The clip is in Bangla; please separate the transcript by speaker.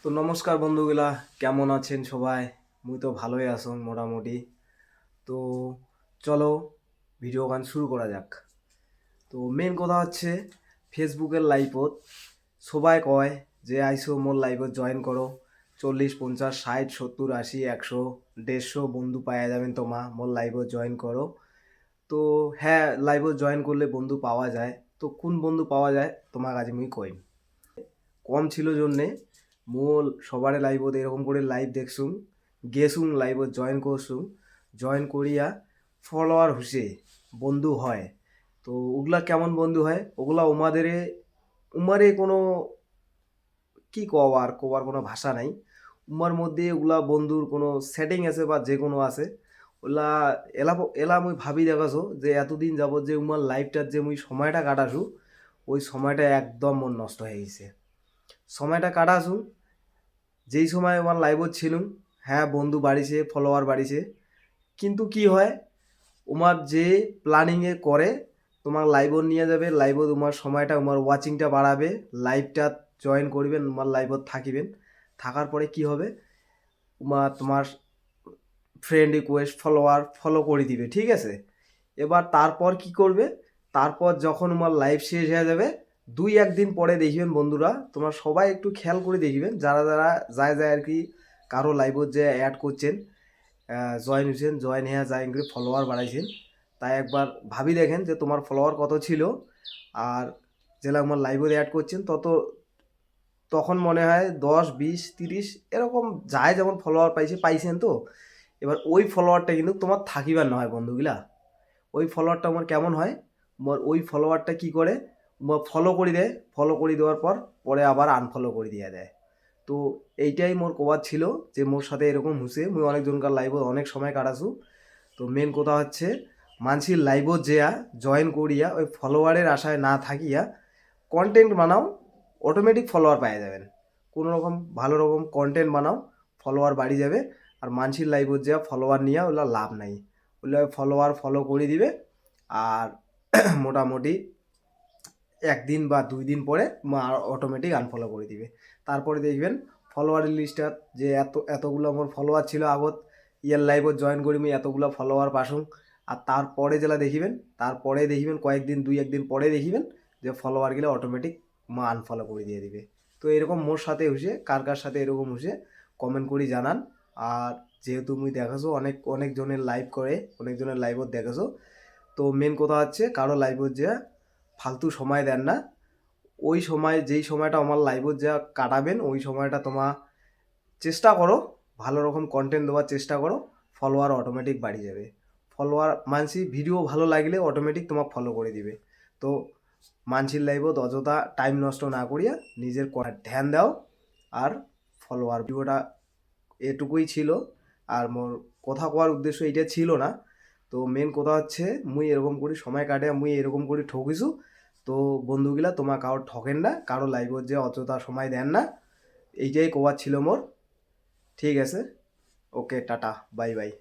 Speaker 1: তো নমস্কার বন্ধুগুলা, কেমন আছেন সবাই? মুই তো ভালোই আছেন মোটামুটি। তো চলো ভিডিও গান শুরু করা যাক। তো মেন কথা হচ্ছে ফেসবুকের লাইভত সবাই কয় যে আইসো মোর লাইভত জয়েন করো, 40, 50, 60, 70, 80, 100, 150 বন্ধু পাওয়া যাবেন তোমা মোর লাইভত জয়েন করো। তো হ্যাঁ, লাইভত জয়েন করলে বন্ধু পাওয়া যায়। তো কোন বন্ধু পাওয়া যায় তোমার কাছে মুই কইম। কম ছিল জন্যে মূল সবারে লাইভত এরকম করে লাইভ দেখছুম, গেছুম লাইভত জয়েন করছুম, জয়েন করিয়া ফলোয়ার হুসে বন্ধু হয়। তো ওগুলা কেমন বন্ধু হয়? ওগুলা উমারে কোনো কি কবার কোনো ভাষা নাই। উমার মধ্যে ওগুলা বন্ধুর কোনো সেটিং আছে বা যে কোনো আছে। ওলা এলা এলা মুই ভাবি দেখাছো যে এতদিন যাবত যে উমার লাইফটার যে মুই সময়টা কাটাছু, ওই সময়টা একদম মন নষ্ট হয়ে গেছে। সময়টা কাটাছু যেই সময় আমার লাইভত ছিলুম, হ্যাঁ বন্ধু বাড়িছে, ফলোয়ার বাড়িছে, কিন্তু কি হয় তোমার যে প্ল্যানিংয়ে করে তোমার লাইভত নিয়ে যাবে, লাইভত তোমার সময়টা তোমার ওয়াচিংটা বাড়াবে, লাইভটা জয়েন করবেন, তোমার লাইভত থাকিবেন। থাকার পরে কি হবে, তোমার ফ্রেন্ড রিকোয়েস্ট ফলোয়ার ফলো করে দিবে, ঠিক আছে। এবার তারপর কি করবে, তারপর যখন তোমার লাইভ শেষ হয়ে যাবে, 2-1 দিন পরে দেখবেন বন্ধুরা, তোমার সবাই একটু খেয়াল করে দেখবেন, যারা যারা যায় যায় আর কি কারো লাইভত যে অ্যাড করছেন, জয়েন হয়েছেন, জয়েন হয়ে যায় করে ফলোয়ার বাড়াইছেন, তাই একবার ভাবি দেখেন যে তোমার ফলোয়ার কত ছিল। আর যেটা আমার লাইভে অ্যাড করছেন তখন মনে হয় 10, 20, 30 এরকম যায় যেমন ফলোয়ার পাইছেন। তো এবার ওই ফলোয়ারটা কিন্তু তোমার থাকিবার নয় বন্ধুগুলা। ওই ফলোয়ারটা আমার কেমন হয়, ওই ফলোয়ারটা কি করে ফলো করে দেয়, ফলো করে দেওয়ার পর পরে আবার আনফলো করে দিয়ে দেয়। তো এইটাই মোর কবার ছিল যে মোর সাথে এরকম হুসে, মুই অনেকজনকার লাইভত অনেক সময় কাটাছু। তো মেন কথা হচ্ছে মানসির লাইভত যেয়া জয়েন করিয়া ওই ফলোয়ারের আশায় না থাকিয়া কন্টেন্ট বানাও, অটোমেটিক ফলোয়ার পাওয়া যাবেন। কোনো রকম ভালো রকম কন্টেন্ট বানাও, ফলোয়ার বাড়ি যাবে। আর মানসির লাইভত যেয়া ফলোয়ার নিয়ে ওগুলো লাভ নাই, ওগুলো ফলোয়ার ফলো করে দিবে। আর মোটামুটি 1 দিন বা 2 দিন পরে অটোমেটিক আনফলো করে দিবে। তারপরে দেখবেন ফলোয়ারের লিস্টটা যে এতগুলো আমার ফলোয়ার ছিল আগত ইয়ার লাইভত জয়েন করি আমি, এতগুলো ফলোয়ার পাসুং। আর তারপরে যেটা দেখিবেন, তারপরে দেখিবেন কয়েকদিন 2-1 দিন পরে দেখিবেন যে ফলোয়ারগুলো অটোমেটিক আনফলো করে দিয়ে দিবে। তো এরকম মোর সাথে হয়েছে, কার কার সাথে এরকম হয়েছে কমেন্ট করে জানান। আর যেহেতু মুই দেখাছো অনেকজনের লাইভ করে, অনেকজনের লাইভত দেখাছো, তো মেন কথা হচ্ছে কারো লাইভত যে ফালতু সময় দেন না। ওই সময় যেই সময়টা আমার লাইভত যা কাটাবেন, ওই সময়টা তোমার চেষ্টা করো ভালো রকম কন্টেন্ট দেওয়ার চেষ্টা করো, ফলোয়ার অটোমেটিক বাড়ি যাবে। ফলোয়ার মানসি ভিডিও ভালো লাগলে অটোমেটিক তোমার ফলো করে দিবে। তো মানসির লাইভত অযথা টাইম নষ্ট না করিয়া নিজের ধ্যান দাও আর ফলোয়ার। ভিডিওটা এটুকুই ছিল, আর মোর কথা কওয়ার উদ্দেশ্য এইটা ছিল না। তো মেন কথা হচ্ছে মুই এরকম করি সময় কাটে, মুই এরকম করি ঠকিছু। তো বন্ধুগুলা তোমার কারোর ঠকেন না, কারো লাইভত যে অযথা সময় দেন না, এইটাই কওয়ার ছিল মোর। ঠিক আছে, ওকে, টাটা, বাই বাই।